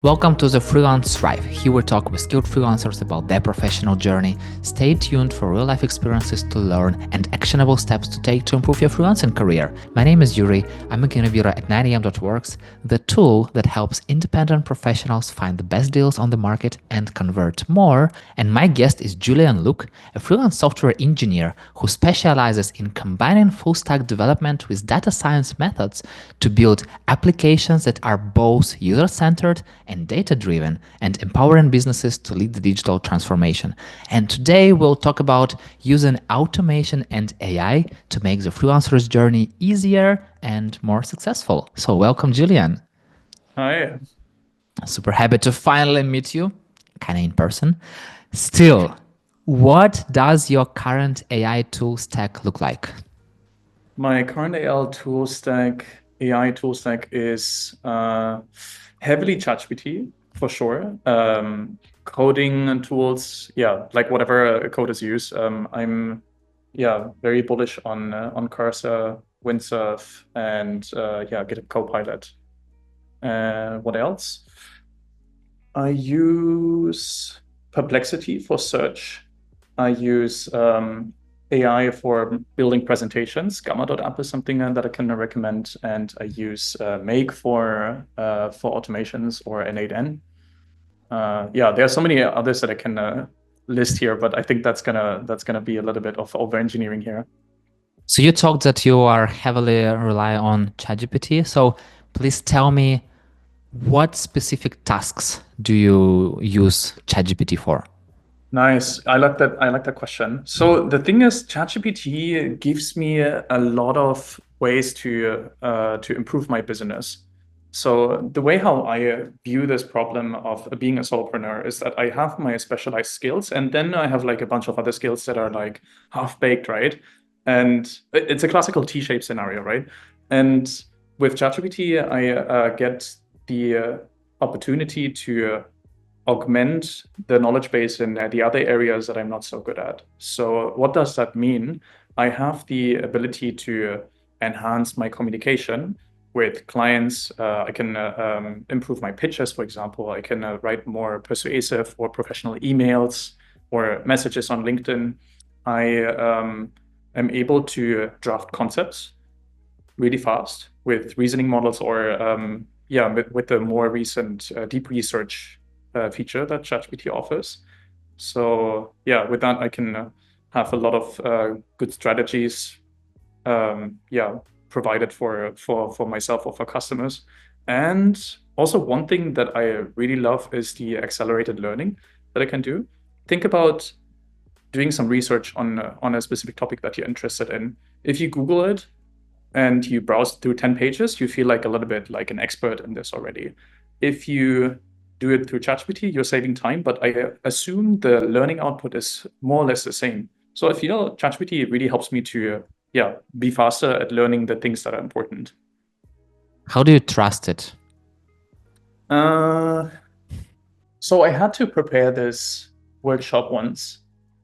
Welcome to the Freelance Thrive. Here we talk with skilled freelancers about their professional journey. Stay tuned for real-life experiences to learn and actionable steps to take to improve your freelancing career. My name is Yuri. I'm a contributor at 9am.works, the tool that helps independent professionals find the best deals on the market and convert more. And my guest is Julien Look, a freelance software engineer who specializes in combining full-stack development with data science methods to build applications that are both user-centered and data-driven and empowering businesses to lead the digital transformation. And today we'll talk about using automation and AI to make the freelancer's journey easier and more successful. So welcome, Julien. Hi. Super happy to finally meet you, kind of in person. Still, what does your current AI tool stack look like? My current AI tool stack is heavily ChatGPT for sure. Coding tools, like whatever coders use. I'm very bullish on Cursor, Windsurf, and GitHub Copilot. What else? I use Perplexity for search. I use AI for building presentations. Gamma.app is something that I can recommend, and I use Make for automations or N8N. There are so many others that I can list here, but I think that's gonna be a little bit of over engineering here. So you talked that you are heavily rely on ChatGPT. So please tell me, what specific tasks do you use ChatGPT for? Nice. I like that question. So the thing is, ChatGPT gives me a lot of ways to improve my business. So the way how I view this problem of being a solopreneur is that I have my specialized skills, and then I have like a bunch of other skills that are like half-baked, right? And it's a classical T-shaped scenario, right? And with ChatGPT, I get the opportunity to augment the knowledge base in the other areas that I'm not so good at. So what does that mean? I have the ability to enhance my communication with clients. I can improve my pitches, for example. I can write more persuasive or professional emails or messages on LinkedIn. I am able to draft concepts really fast with reasoning models or with the more recent deep research feature that ChatGPT offers. So with that, I can have a lot of good strategies provided for myself or for customers. And also one thing that I really love is the accelerated learning that I can do. Think about doing some research on a specific topic that you're interested in. If you Google it and you browse through 10 pages, you feel like a little bit like an expert in this already. If you do it through ChatGPT, you're saving time, but I assume the learning output is more or less the same. So I feel ChatGPT really helps me to be faster at learning the things that are important. How do you trust it? So I had to prepare this workshop once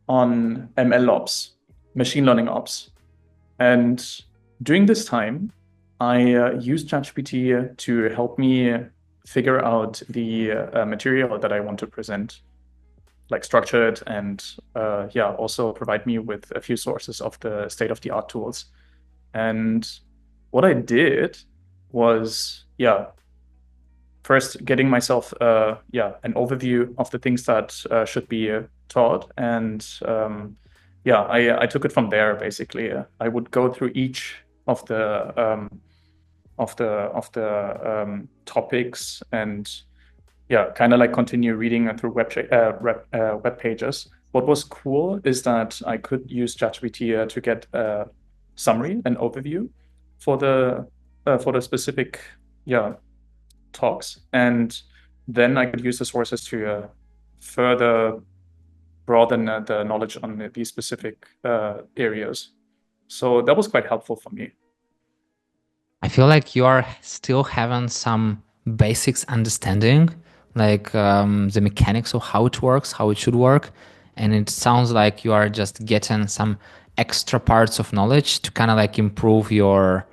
on ML ops, machine learning ops. And during this time, I used ChatGPT to help me figure out the material that I want to present, like structure it, and also provide me with a few sources of the state-of-the-art tools. And what I did was, first getting myself an overview of the things that should be taught, and I took it from there. Basically, I would go through each of the topics and kind of like continue reading through web pages. What was cool is that I could use ChatGPT to get a summary, an overview for the specific talks, and then I could use the sources to further broaden the knowledge on these specific areas. So that was quite helpful for me. I feel like you are still having some basics understanding, like the mechanics of how it works, how it should work. And it sounds like you are just getting some extra parts of knowledge to kind of like improve your,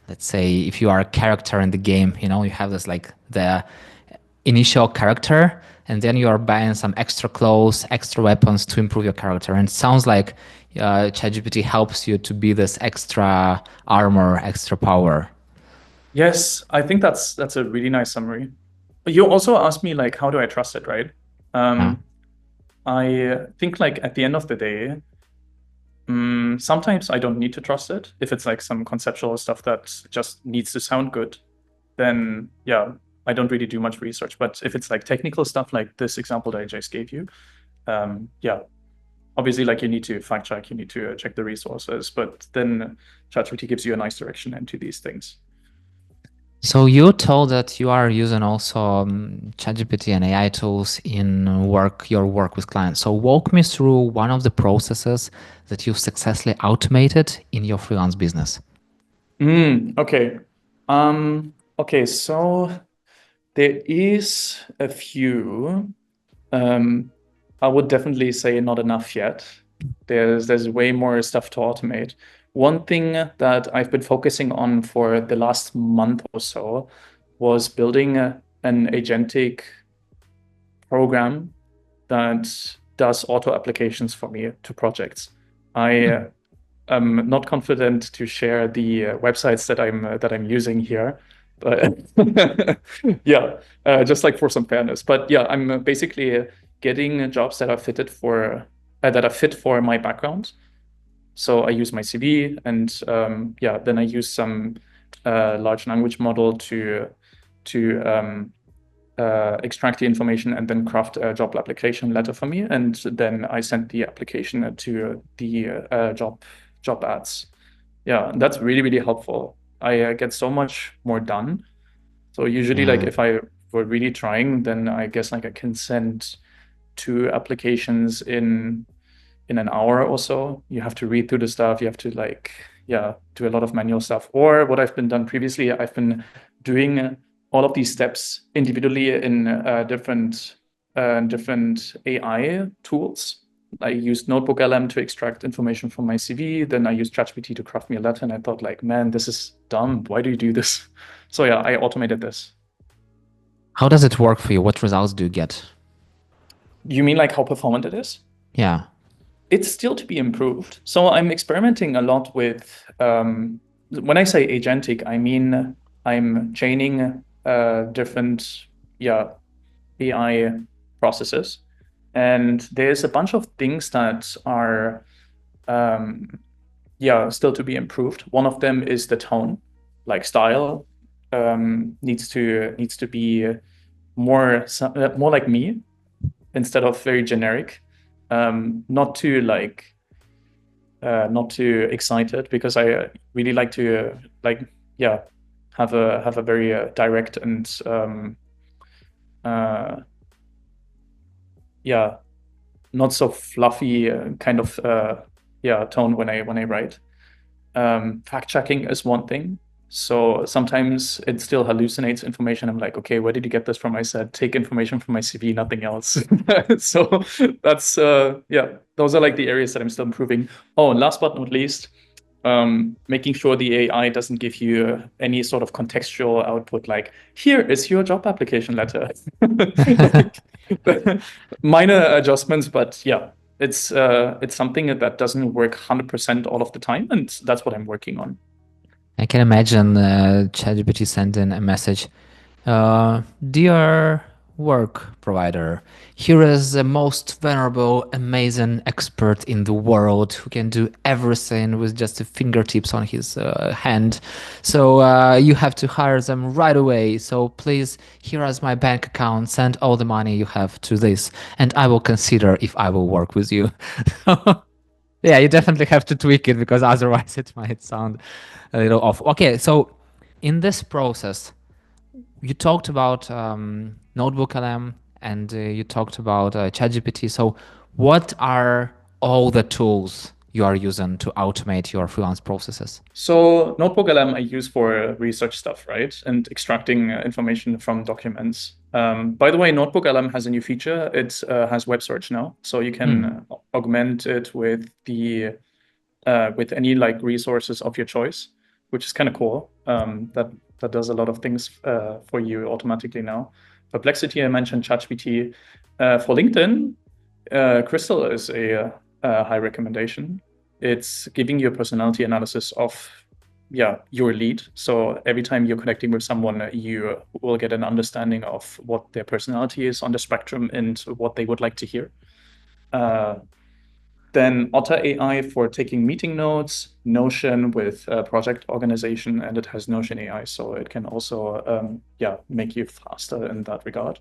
let's say, if you are a character in the game, you know, you have this like the initial character, and then you are buying some extra clothes, extra weapons to improve your character. And it sounds like ChatGPT helps you to be this extra armor, extra power. Yes, I think that's a really nice summary. You also asked me like, how do I trust it, right? Yeah. I think like at the end of the day, sometimes I don't need to trust it. If it's like some conceptual stuff that just needs to sound good, then yeah, I don't really do much research. But if it's like technical stuff like this example that I just gave you, yeah, obviously like you need to fact check, you need to check the resources, but then ChatGPT gives you a nice direction into these things. So you told that you are using also ChatGPT and AI tools in your work with clients. So walk me through one of the processes that you've successfully automated in your freelance business. Okay. Okay, so there is a few. I would definitely say not enough yet. There's way more stuff to automate. One thing that I've been focusing on for the last month or so was building an agentic program that does auto applications for me to projects. I am not confident to share the websites that I'm using here, but yeah, just like for some fairness. But yeah, I'm basically getting jobs that are fitted for that are fit for my background. So I use my CV, and yeah, then I use some large language model to extract the information and then craft a job application letter for me, and then I send the application to the job ads. Yeah, that's really helpful. I get so much more done. So usually, like Yeah. if I were really trying, then I guess like I can send two applications in an hour or so. You have to read through the stuff. You have to like, yeah, do a lot of manual stuff. Or what I've been done previously, I've been doing all of these steps individually in different AI tools. I used Notebook LM to extract information from my CV. Then I used ChatGPT to craft me a letter. And I thought like, man, this is dumb. Why do you do this? So yeah, I automated this. How does it work for you? What results do you get? You mean like how performant it is? Yeah. It's still to be improved. So I'm experimenting a lot with, when I say agentic, I mean I'm chaining different, yeah, AI processes. And there's a bunch of things that are, yeah, still to be improved. One of them is the tone, like style, needs to be more like me instead of very generic. Not too like not too excited because I really like to like yeah have a very direct and uh, yeah not so fluffy kind of yeah tone when I write. Fact checking is one thing. So sometimes it still hallucinates information. I'm like, okay, where did you get this from? I said, take information from my CV, nothing else. So that's yeah, those are like the areas that I'm still improving. Oh, and last but not least, making sure the AI doesn't give you any sort of contextual output like, here is your job application letter. Like, minor adjustments, but yeah, it's something that doesn't work 100% all of the time, and that's what I'm working on. I can imagine ChatGPT sending a message. Dear work provider, here is the most venerable, amazing expert in the world who can do everything with just the fingertips on his hand. So you have to hire them right away. So please, here is my bank account. Send all the money you have to this, and I will consider if I will work with you. Yeah, you definitely have to tweak it because otherwise it might sound a little off. Okay, so in this process, you talked about Notebook LM and you talked about ChatGPT. So, what are all the tools you are using to automate your freelance processes? So Notebook LM I use for research stuff, right? And extracting information from documents. By the way, Notebook LM has a new feature. It has web search now, so you can augment it with any like resources of your choice, which is kind of cool. That does a lot of things for you automatically now. Perplexity, I mentioned ChatGPT. For LinkedIn, Crystal is a high recommendation. It's giving you a personality analysis of your lead. So every time you're connecting with someone, you will get an understanding of what their personality is on the spectrum and what they would like to hear. Then Otter AI for taking meeting notes, Notion with project organization, and it has Notion AI, so it can also make you faster in that regard.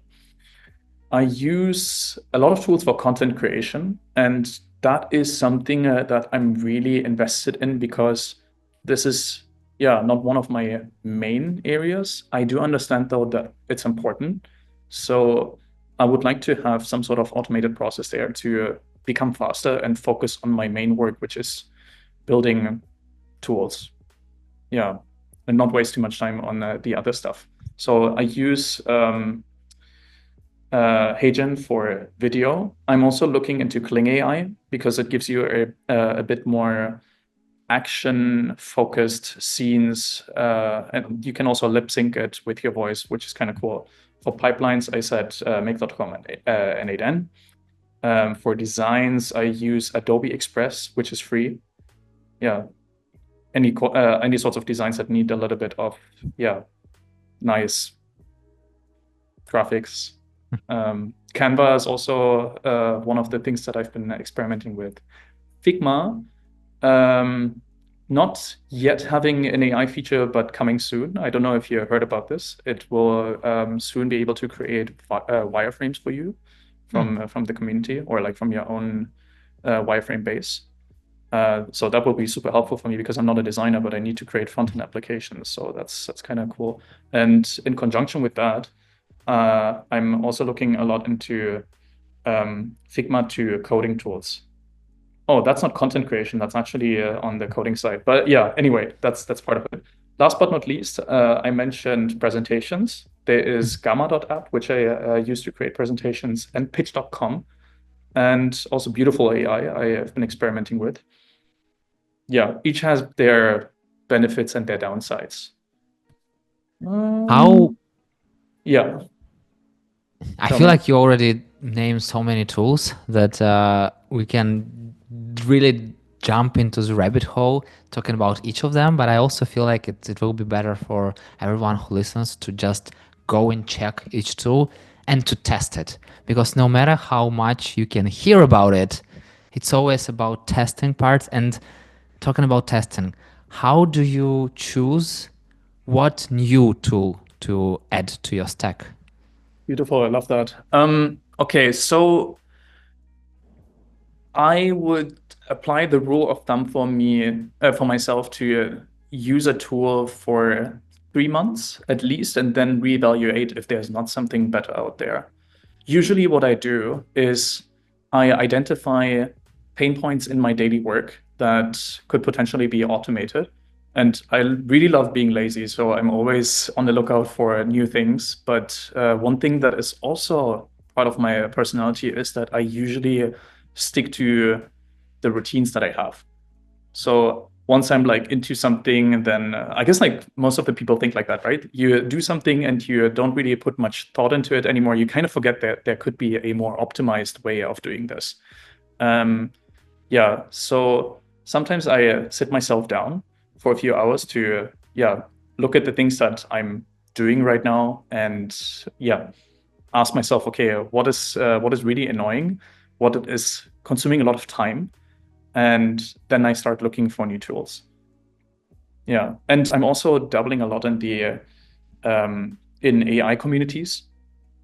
I use a lot of tools for content creation, and that is something that I'm really invested in because this is not one of my main areas. I do understand though that it's important, so I would like to have some sort of automated process there to become faster and focus on my main work, which is building tools. Yeah, and not waste too much time on the other stuff. So I use HeyGen for video. I'm also looking into Kling AI because it gives you a bit more action-focused scenes, and you can also lip sync it with your voice, which is kind of cool. For pipelines, I said make.com and N8N. For designs, I use Adobe Express, which is free. Yeah, any sorts of designs that need a little bit of nice graphics. Canva is also one of the things that I've been experimenting with. Figma, not yet having an AI feature, but coming soon. I don't know if you heard about this. It will soon be able to create wireframes for you from the community or like from your own wireframe base. So that will be super helpful for me because I'm not a designer, but I need to create front-end applications. So that's kind of cool. And in conjunction with that, I'm also looking a lot into Figma to coding tools. Oh, that's not content creation. That's actually on the coding side. But yeah, anyway, that's part of it. Last but not least, I mentioned presentations. There is Gamma.app, which I use to create presentations, and Pitch.com, and also Beautiful AI I have been experimenting with. Yeah, each has their benefits and their downsides. How Yeah. I Tell feel me. like you already named so many tools that we can really jump into the rabbit hole talking about each of them. But I also feel like it will be better for everyone who listens to just go and check each tool and to test it. Because no matter how much you can hear about it, it's always about testing parts. And talking about testing, how do you choose what new tool to add to your stack? Beautiful. I love that. Okay, so I would apply the rule of thumb for me, for myself to use a tool for 3 months at least, and then reevaluate if there's not something better out there. Usually what I do is I identify pain points in my daily work that could potentially be automated. And I really love being lazy, so I'm always on the lookout for new things. But one thing that is also part of my personality is that I usually stick to the routines that I have. So once I'm like into something, then I guess like most of the people think like that, right? You do something and you don't really put much thought into it anymore. You kind of forget that there could be a more optimized way of doing this. So sometimes I sit myself down for a few hours to look at the things that I'm doing right now and ask myself, okay, what is really annoying, what is consuming a lot of time, and then I start looking for new tools. Yeah, and I'm also dabbling a lot in the in AI communities,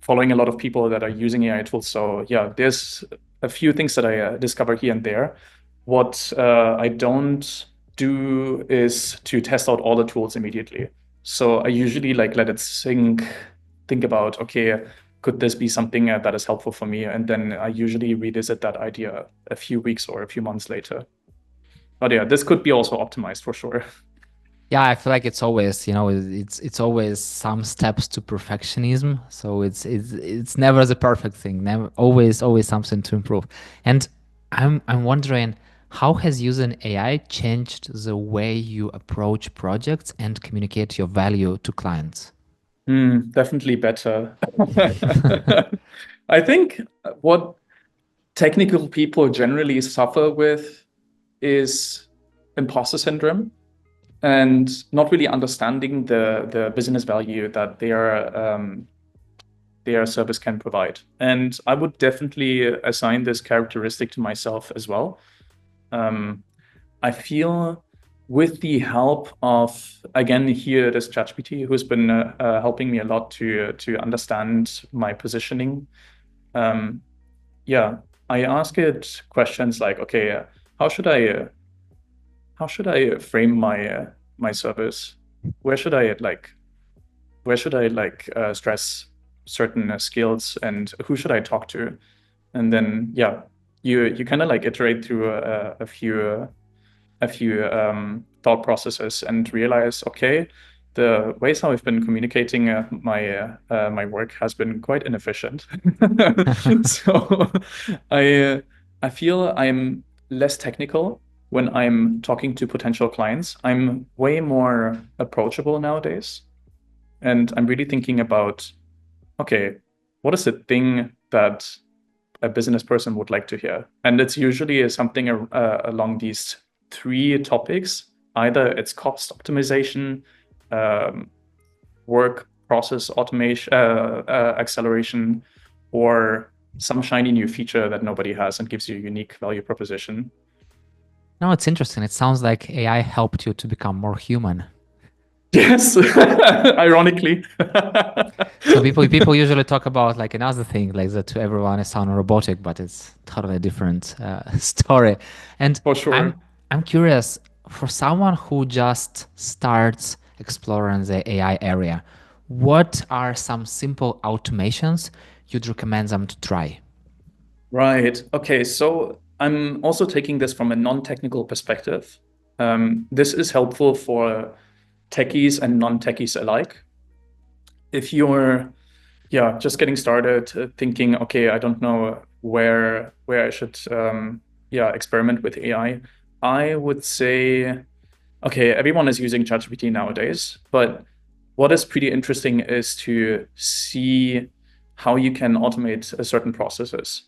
following a lot of people that are using AI tools. So yeah, there's a few things that I discover here and there. What I don't do is to test out all the tools immediately. So I usually like let it think about, okay, could this be something that is helpful for me? And then I usually revisit that idea a few weeks or a few months later. But yeah, this could be also optimized for sure. Yeah, I feel like it's always, it's always some steps to perfectionism. So it's never the perfect thing. Never, always something to improve. And I'm wondering, how has using AI changed the way you approach projects and communicate your value to clients? Definitely better. I think what technical people generally suffer with is imposter syndrome and not really understanding the business value that their service can provide. And I would definitely assign this characteristic to myself as well. I feel with the help of, again, here, this ChatGPT, who's been helping me a lot to understand my positioning. Yeah, I ask it questions like, okay, how should I frame my service? Where should I stress certain skills, and who should I talk to? And then yeah, you kind of like iterate through a few thought processes and realize, okay, the ways how I've been communicating my work has been quite inefficient. So I feel I'm less technical when I'm talking to potential clients. I'm way more approachable nowadays, and I'm really thinking about, okay, what is the thing that a business person would like to hear? And it's usually something along these three topics. Either it's cost optimization, work process automation, acceleration, or some shiny new feature that nobody has and gives you a unique value proposition. No, it's interesting. It sounds like AI helped you to become more human. Yes, ironically. So people usually talk about like another thing, like that to everyone it sounds robotic, but it's totally different story. And For sure. I'm curious, for someone who just starts exploring the AI area, what are some simple automations you'd recommend them to try? Right. Okay. So I'm also taking this from a non-technical perspective. This is helpful for techies and non-techies alike. If you're just getting started, thinking, okay, I don't know where I should experiment with AI, I would say, okay, everyone is using ChatGPT nowadays, but what is pretty interesting is to see how you can automate certain processes,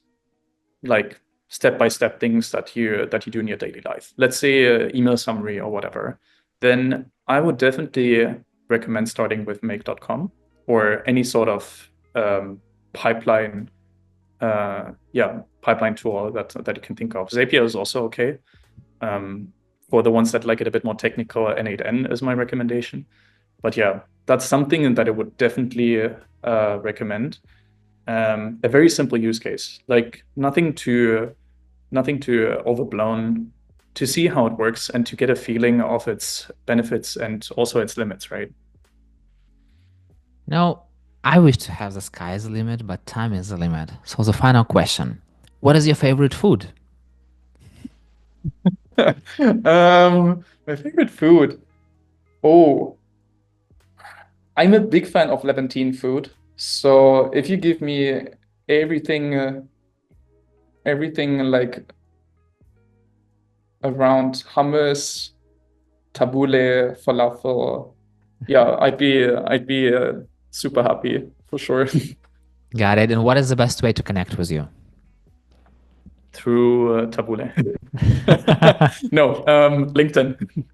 like step-by-step things that you do in your daily life. Let's say email summary or whatever. Then I would definitely recommend starting with make.com or any sort of pipeline pipeline tool that you can think of. Zapier is also okay. For the ones that like it a bit more technical, N8N is my recommendation. But yeah, that's something that I would definitely recommend. A very simple use case, like nothing too overblown, to see how it works and to get a feeling of its benefits and also its limits, right? Now, I wish to have the sky is the limit, but time is the limit. So the final question, what is your favorite food? My favorite food. Oh, I'm a big fan of Levantine food. So if you give me everything, everything like around hummus, tabbouleh, falafel, yeah, I'd be super happy for sure. Got it. And what is the best way to connect with you? Through tabbouleh. No, LinkedIn.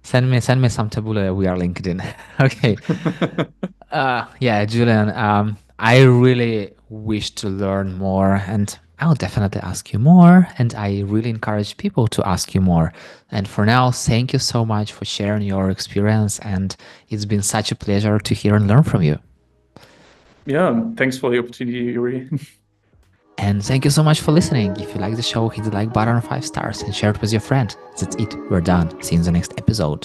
Send me some tabula. We are LinkedIn. Okay. Yeah, Julian. I really wish to learn more, and I'll definitely ask you more. And I really encourage people to ask you more. And for now, thank you so much for sharing your experience. And it's been such a pleasure to hear and learn from you. Yeah, thanks for the opportunity, Yuri. And thank you so much for listening. If you like the show, hit the like button, 5 stars, and share it with your friend. That's it. We're done. See you in the next episode.